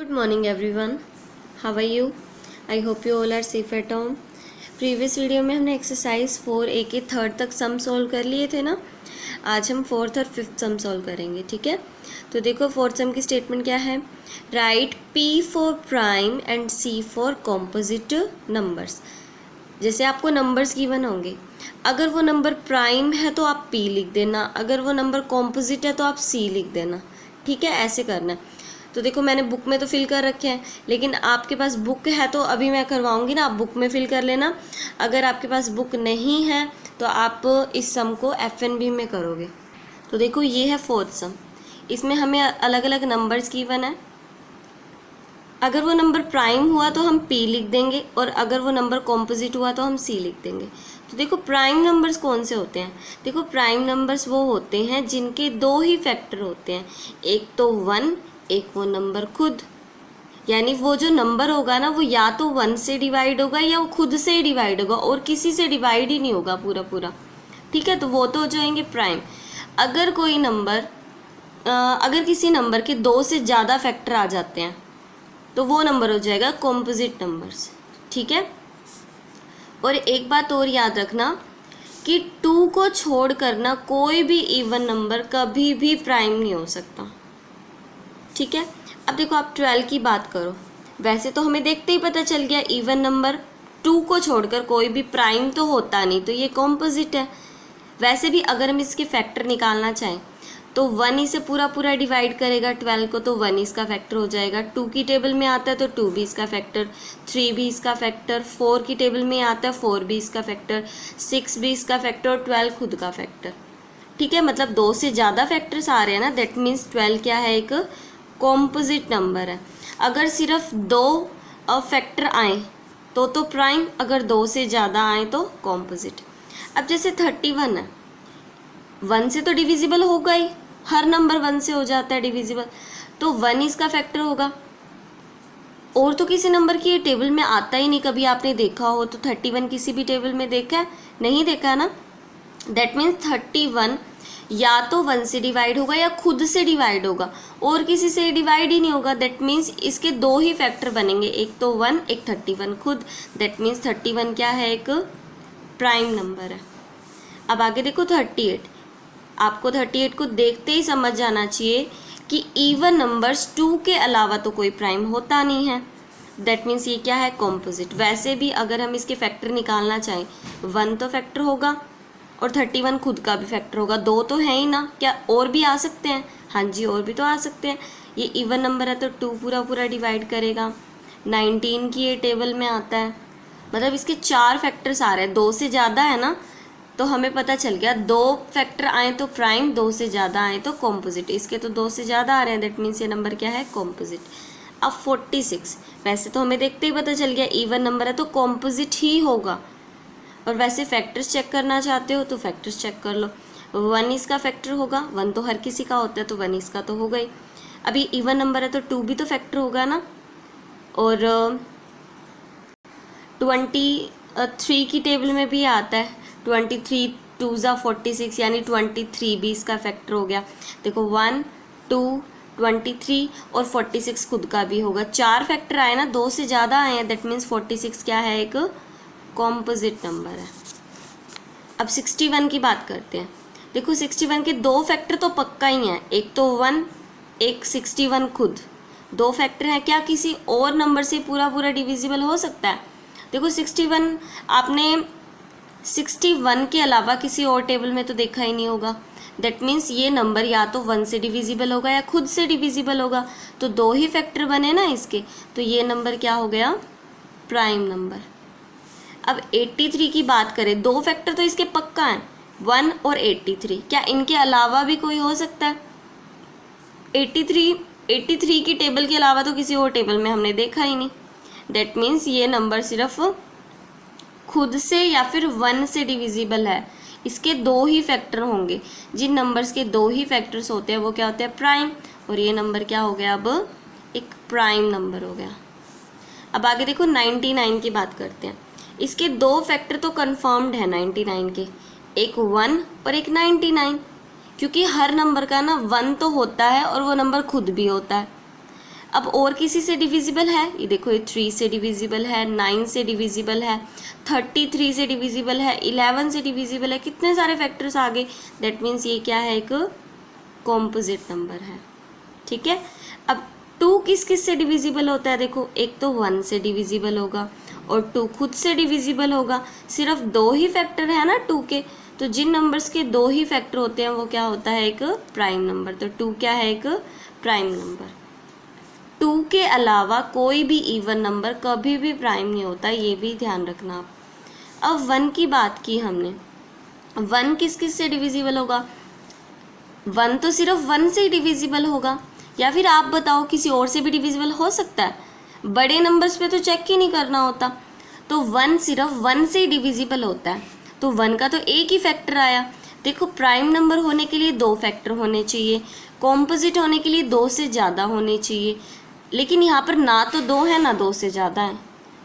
Good morning everyone. How are you? I hope you all are safe at home. Previous video में हमने exercise 4A के third तक sum solve कर लिए थे ना। आज हम फोर्थ और फिफ्थ सम सॉल्व करेंगे, ठीक है। तो देखो फोर्थ सम की स्टेटमेंट क्या है। Right P for prime and C for composite numbers. जैसे आपको नंबर्स गिवन होंगे, अगर वो नंबर प्राइम है तो आप P लिख देना, अगर वो नंबर कॉम्पोजिट है तो आप C लिख देना, ठीक है। ऐसे करना है। तो देखो मैंने बुक में तो फिल कर रखे हैं, लेकिन आपके पास बुक है तो अभी मैं करवाऊंगी ना, आप बुक में फिल कर लेना। अगर आपके पास बुक नहीं है तो आप इस सम को FNB में करोगे। तो देखो ये है फोर्थ सम, इसमें हमें अलग अलग नंबर्स गिवन है। अगर वो नंबर प्राइम हुआ तो हम P लिख देंगे, और अगर वो नंबर कॉम्पोजिट हुआ तो हम C लिख देंगे। तो देखो प्राइम नंबर्स कौन से होते हैं। देखो प्राइम नंबर्स वो होते हैं जिनके दो ही फैक्टर होते हैं, एक तो 1, एक वो नंबर खुद। यानी वो जो नंबर होगा ना, वो या तो 1 से डिवाइड होगा या वो खुद से डिवाइड होगा, और किसी से डिवाइड ही नहीं होगा पूरा पूरा, ठीक है। तो वो तो हो जाएंगे प्राइम। अगर कोई नंबर अगर किसी नंबर के 2 से ज़्यादा फैक्टर आ जाते हैं तो वो नंबर हो जाएगा कॉम्पोजिट नंबर्स, ठीक है। और एक बात और याद रखना कि 2 को छोड़ कर ना कोई भी इवन नंबर कभी भी प्राइम नहीं हो सकता, ठीक है। अब देखो आप 12 की बात करो, वैसे तो हमें देखते ही पता चल गया इवन नंबर 2 को छोड़कर कोई भी प्राइम तो होता नहीं, तो ये कॉम्पोजिट है। वैसे भी अगर हम इसके फैक्टर निकालना चाहें तो 1 इसे पूरा पूरा डिवाइड करेगा 12 को, तो 1 इसका फैक्टर हो जाएगा। 2 की टेबल में आता है तो 2 भी इसका फैक्टर, 3 भी इसका फैक्टर, 4 की टेबल में आता है 4 भी इसका फैक्टर, 6 भी इसका फैक्टर, और 12 खुद का फैक्टर, ठीक है। मतलब 2 से ज़्यादा फैक्टर्स आ रहे हैं ना, दैट मीन्स 12 क्या है, एक कॉम्पोजिट नंबर है। अगर सिर्फ 2 फैक्टर आए तो प्राइम, अगर 2 से ज़्यादा आए तो कॉम्पोजिट। अब जैसे 31 है, 1 से तो डिविजिबल होगा ही, हर नंबर 1 से हो जाता है डिविजिबल, तो 1 इसका फैक्टर होगा। और तो किसी नंबर की ये टेबल में आता ही नहीं, कभी आपने देखा हो तो 31 किसी भी टेबल में देखा है, नहीं देखा है ना। दैट मीन्स 31 या तो 1 से डिवाइड होगा या खुद से डिवाइड होगा, और किसी से डिवाइड ही नहीं होगा। दैट मीन्स इसके 2 ही फैक्टर बनेंगे, एक तो 1, एक 31 खुद। दैट मीन्स 31 क्या है, एक प्राइम नंबर है। अब आगे देखो 38। आपको 38 को देखते ही समझ जाना चाहिए कि इवन नंबर्स 2 के अलावा तो कोई प्राइम होता नहीं है। दैट मीन्स ये क्या है, कॉम्पोजिट। वैसे भी अगर हम इसके फैक्टर निकालना चाहें, 1 तो फैक्टर होगा और 31 खुद का भी फैक्टर होगा, 2 तो है ही ना। क्या और भी आ सकते हैं? हाँ जी, और भी तो आ सकते हैं। ये इवन नंबर है तो 2 पूरा पूरा डिवाइड करेगा। 19 की ये टेबल में आता है, मतलब इसके 4 फैक्टर्स आ रहे हैं। 2 से ज़्यादा है ना, तो हमें पता चल गया 2 फैक्टर आए तो प्राइम, 2 से ज़्यादा आए तो कॉम्पोजिट। इसके तो 2 से ज़्यादा आ रहे हैं, दैट मीन्स ये नंबर क्या है, कॉम्पोजिट। अब 46, वैसे तो हमें देखते ही पता चल गया इवन नंबर है तो कॉम्पोजिट ही होगा। और वैसे फैक्टर्स चेक करना चाहते हो तो फैक्टर्स चेक कर लो। 1 इसका फैक्टर होगा, 1 तो हर किसी का होता है तो 1 इसका तो होगा ही। अभी इवन नंबर है तो 2 भी तो फैक्टर होगा ना। और 23 की टेबल में भी आता है, 23 2 ज़ा 46, यानी 23 भी इसका फैक्टर हो गया। देखो 1, 2, 23 और 46 खुद का भी होगा। 4 फैक्टर आए ना, 2 से ज़्यादा आए हैं, दैट मीन्स 46 क्या है, एक कॉम्पोजिट नंबर है। अब 61 की बात करते हैं। देखो 61 के 2 फैक्टर तो पक्का ही हैं, एक तो 1, एक 61 खुद। 2 फैक्टर हैं, क्या किसी और नंबर से पूरा पूरा डिविजिबल हो सकता है? देखो 61 आपने 61 के अलावा किसी और टेबल में तो देखा ही नहीं होगा। दैट मीन्स ये नंबर या तो 1 से डिविजिबल होगा या खुद से डिविजिबल होगा, तो 2 ही फैक्टर बने ना इसके, तो ये नंबर क्या हो गया, प्राइम नंबर। अब 83 की बात करें, 2 फैक्टर तो इसके पक्का हैं, 1 और 83। क्या इनके अलावा भी कोई हो सकता है? 83 की टेबल के अलावा तो किसी और टेबल में हमने देखा ही नहीं। दैट मीन्स ये नंबर सिर्फ खुद से या फिर 1 से डिविजिबल है। इसके 2 ही फैक्टर होंगे। जिन नंबर्स के 2 ही फैक्टर्स होते हैं वो क्या होते हैं, प्राइम। और ये नंबर क्या हो गया, अब एक प्राइम नंबर हो गया। अब आगे देखो 99 की बात करते हैं। इसके 2 फैक्टर तो कंफर्म्ड है 99 के, एक 1 और एक 99, क्योंकि हर नंबर का ना 1 तो होता है और वो नंबर खुद भी होता है। अब और किसी से डिविजिबल है, ये देखो ये 3 से डिविजिबल है, 9 से डिविजिबल है, 33 से डिविजिबल है, 11 से डिविजिबल है, कितने सारे फैक्टर्स आ गए। दैट मीन्स ये क्या है, एक कॉम्पोजिट नंबर है। ठीक है, अब 2 किस किस से डिविजिबल होता है, देखो एक तो 1 से डिविजिबल होगा और 2 खुद से डिविजिबल होगा। सिर्फ 2 ही फैक्टर है ना 2 के, तो जिन नंबर्स के 2 ही फैक्टर होते हैं वो क्या होता है, एक प्राइम नंबर। तो 2 क्या है, एक प्राइम नंबर। 2 के अलावा कोई भी इवन नंबर कभी भी प्राइम नहीं होता, ये भी ध्यान रखना आप। अब 1 की बात की हमने, 1 किस किस से डिविजिबल होगा, 1 तो सिर्फ 1 से ही डिविजिबल होगा, या फिर आप बताओ किसी और से भी डिविजिबल हो सकता है। बड़े नंबर्स पे तो चेक ही नहीं करना होता, तो 1 सिर्फ 1 से ही डिविजिबल होता है, तो 1 का तो एक ही फैक्टर आया। देखो प्राइम नंबर होने के लिए 2 फैक्टर होने चाहिए, कॉम्पोजिट होने के लिए 2 से ज़्यादा होने चाहिए, लेकिन यहाँ पर ना तो 2 है ना 2 से ज़्यादा है,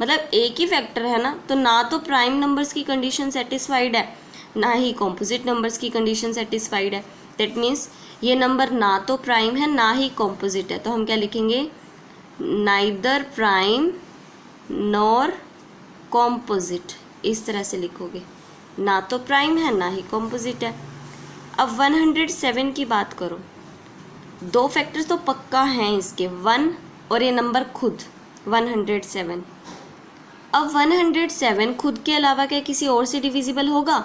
मतलब एक ही फैक्टर है ना, तो ना तो प्राइम नंबर्स की कंडीशन सेटिस्फाइड है, ना ही कॉम्पोजिट नंबर्स की कंडीशन सेटिस्फाइड है। दैट मीन्स ये नंबर ना तो प्राइम है ना ही कॉम्पोजिट है, तो हम क्या लिखेंगे, नाइदर प्राइम नॉर कॉम्पोजिट, इस तरह से लिखोगे, ना तो प्राइम है ना ही कॉम्पोजिट है। अब 107 की बात करो, 2 फैक्टर्स तो पक्का हैं इसके, 1 और ये नंबर खुद 107। अब 107 खुद के अलावा क्या किसी और से डिविजिबल होगा,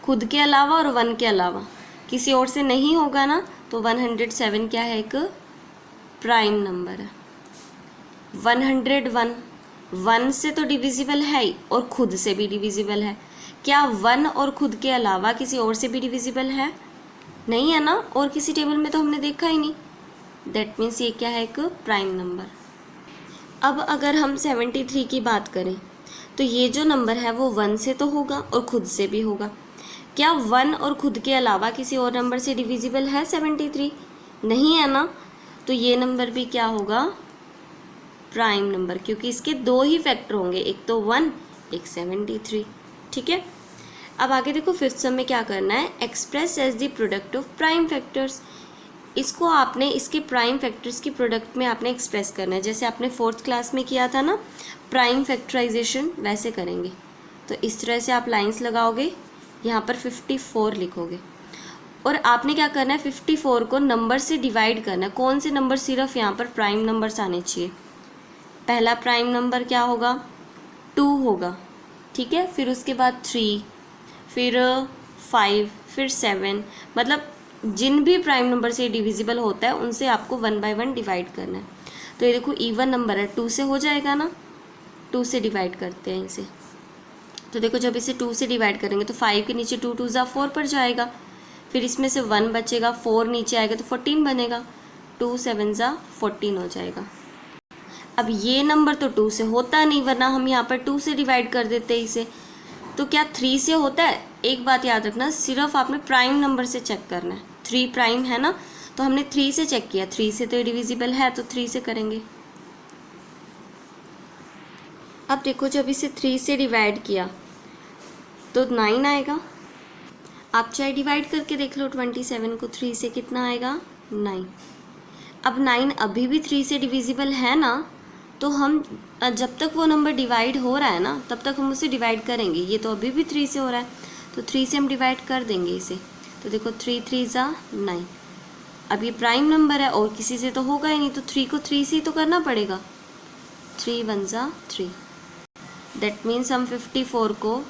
खुद के अलावा और 1 के अलावा किसी और से नहीं होगा ना, तो 107 क्या है, एक प्राइम नंबर है। 101 1 से तो डिविजिबल है ही और खुद से भी डिविजिबल है। क्या 1 और खुद के अलावा किसी और से भी डिविजिबल है, नहीं है ना, और किसी टेबल में तो हमने देखा ही नहीं। दैट मीन्स ये क्या है, एक प्राइम नंबर। अब अगर हम 73 की बात करें, तो ये जो नंबर है वो 1 से तो होगा और खुद से भी होगा। क्या 1 और खुद के अलावा किसी और नंबर से डिविजिबल है 73, नहीं है ना, तो ये नंबर भी क्या होगा, प्राइम नंबर, क्योंकि इसके 2 ही फैक्टर होंगे, एक तो 1 एक 73। ठीक है, अब आगे देखो 5th सम में क्या करना है, express as the product of prime factors. इसको आपने इसके प्राइम फैक्टर्स की प्रोडक्ट में आपने एक्सप्रेस करना है, जैसे आपने 4th क्लास में किया था ना प्राइम फैक्टराइजेशन, वैसे करेंगे। तो इस तरह से आप लाइंस लगाओगे, यहाँ पर 54 लिखोगे और आपने क्या करना है, 54 को नंबर से डिवाइड करना है। कौन से नंबर, सिर्फ यहाँ पर प्राइम नंबर्स आने चाहिए। पहला प्राइम नंबर क्या होगा, 2 होगा, ठीक है, फिर उसके बाद 3, फिर 5, फिर 7, मतलब जिन भी प्राइम नंबर से डिविजिबल होता है उनसे आपको 1 बाय 1 डिवाइड करना है। तो ये देखो इवन नंबर है, 2 से हो जाएगा ना, 2 से डिवाइड करते हैं इसे। तो देखो जब इसे 2 से डिवाइड करेंगे तो 5 के नीचे 2 2 ज़ा 4 पर जाएगा, फिर इसमें से 1 बचेगा, 4 नीचे आएगा तो 14 बनेगा, 2 7 ज़ा 14 हो जाएगा। अब ये नंबर तो 2 से होता नहीं, वरना हम यहाँ पर 2 से डिवाइड कर देते हैं इसे। तो क्या 3 से होता है, एक बात याद रखना, सिर्फ आपने प्राइम नंबर से चेक करना है। 3 प्राइम है ना, तो हमने 3 से चेक किया, 3 से तो डिविजिबल है, तो 3 से करेंगे। अब देखो जब इसे 3 से डिवाइड किया तो 9 आएगा। आप चाहे डिवाइड करके देख लो 27 को, 3 से कितना आएगा, 9। अब 9 अभी भी 3 से डिविजिबल है ना, तो हम जब तक वो नंबर डिवाइड हो रहा है ना तब तक हम उसे डिवाइड करेंगे। ये तो अभी भी 3 से हो रहा है, तो 3 से हम डिवाइड कर देंगे इसे। तो देखो 3 3 ज़ा 9। अब ये प्राइम नंबर है और किसी से तो होगा ही नहीं, तो 3 को 3 से ही तो करना पड़ेगा। 3 1 ज़ा 3। दैट मीन्स हम 54 को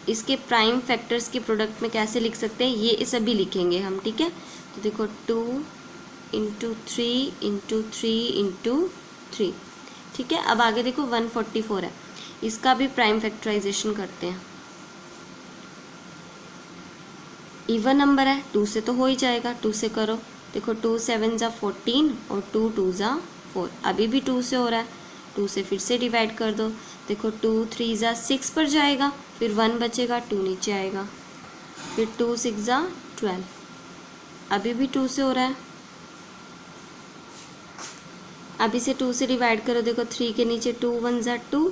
इसके प्राइम फैक्टर्स के प्रोडक्ट में कैसे लिख सकते हैं, ये सभी लिखेंगे हम, ठीक है। तो देखो 2 इंटू 3 इंटू 3 इंटू 3, ठीक है। अब आगे देखो 144 है, इसका भी प्राइम फैक्टराइजेशन करते हैं। इवन नंबर है, 2 से तो हो ही जाएगा, 2 से करो। देखो 2 7 ज़ा 14 और 2 2 ज़ा 4, अभी भी 2 से हो रहा है, 2 से फिर से डिवाइड कर दो। देखो 2 3 ज़ा 6 पर जाएगा, फिर 1 बचेगा, 2 नीचे आएगा, फिर 2 6 ज़ा 12, अभी भी 2 से हो रहा है। अब इसे 2 से डिवाइड करो, देखो 3 के नीचे 2 1 ज़ा 2,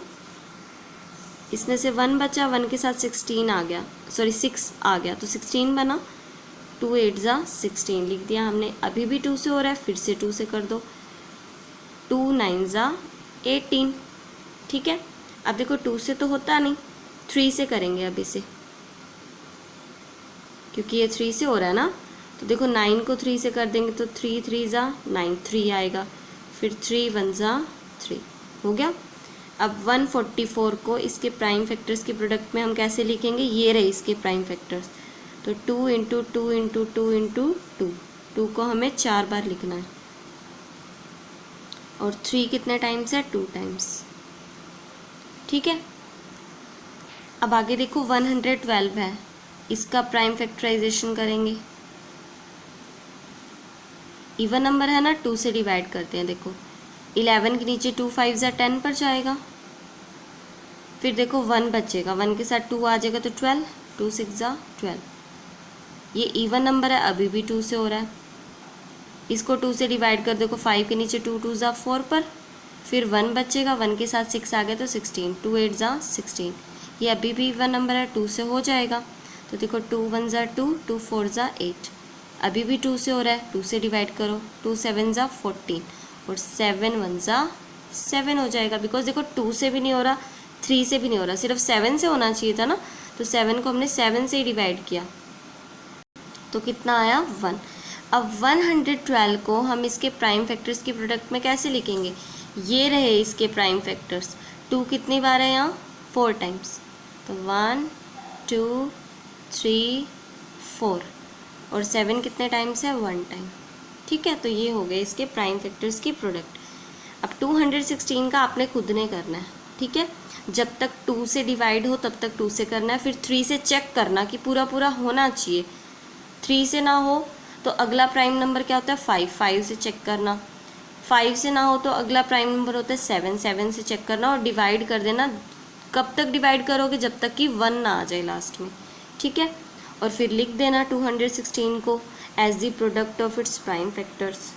इसमें से 1 बचा, 1 के साथ 16 आ गया, सॉरी 6 आ गया, तो 16 बना। 2 8 ज़ा 16 लिख दिया हमने, अभी भी 2 से हो रहा है, फिर से 2 से कर दो। 2 9 ज़ा 18, ठीक है। अब देखो 2 से तो होता नहीं, 3 से करेंगे अब इसे, क्योंकि ये 3 से हो रहा है ना। तो देखो 9 को 3 से कर देंगे तो 3 3 ज़ा 9, 3 आएगा, फिर 3 1 ज़ा 3, हो गया। अब 144 को इसके प्राइम फैक्टर्स के प्रोडक्ट में हम कैसे लिखेंगे, ये रहे इसके प्राइम फैक्टर्स, तो 2 इंटू 2 इंटू 2 इंटू 2, 2 को हमें 4 बार लिखना है, और 3 कितने टाइम्स है, 2 टाइम्स, ठीक है। अब आगे देखो 112 है, इसका प्राइम फैक्टराइजेशन करेंगे, इवन नंबर है ना, 2 से डिवाइड करते हैं। देखो 11 के नीचे 2 5 ज़ा 10 पर जाएगा, फिर देखो 1 बचेगा, 1 के साथ 2 आ जाएगा तो 12, 2 6 ज़ा 12, ये इवन नंबर है, अभी भी 2 से हो रहा है। इसको 2 से डिवाइड कर देखो, 5 के नीचे 2 2 ज़ा 4 पर, फिर 1 बचेगा, 1 के साथ 6 आ गया तो 16, 2 8 ज़ा 16, ये अभी भी इवन नंबर है, 2 से हो जाएगा। तो देखो 2 1 ज़ा 2, 2 4 ज़ा 8, अभी भी 2 से हो रहा है, 2 से डिवाइड करो, 2 7 ज़ा 14, और 7 1 ज़ा 7 हो जाएगा। बिकॉज देखो 2 से भी नहीं हो रहा, 3 से भी नहीं हो रहा, सिर्फ 7 से होना चाहिए था ना, तो 7 को हमने 7 से ही डिवाइड किया, तो कितना आया 1। अब 112 को हम इसके प्राइम फैक्टर्स के प्रोडक्ट में कैसे लिखेंगे, ये रहे इसके प्राइम फैक्टर्स, 2 कितनी बार है यहाँ, 4 टाइम्स, तो 1 2 3 4, और 7 कितने टाइम्स है, 1 टाइम, ठीक है। तो ये हो गए इसके प्राइम फैक्टर्स की प्रोडक्ट। अब 216 का आपने खुद ने करना है, ठीक है। जब तक 2 से डिवाइड हो तब तक 2 से करना है, फिर 3 से चेक करना कि पूरा पूरा होना चाहिए, 3 से ना हो तो अगला प्राइम नंबर क्या होता है, 5, 5 से चेक करना, 5 से ना हो तो अगला प्राइम नंबर होता है 7, 7 से चेक करना, और डिवाइड कर देना। कब तक डिवाइड करोगे, जब तक कि 1 ना आ जाए लास्ट में, ठीक है। और फिर लिख देना 216 को as the product of its prime factors.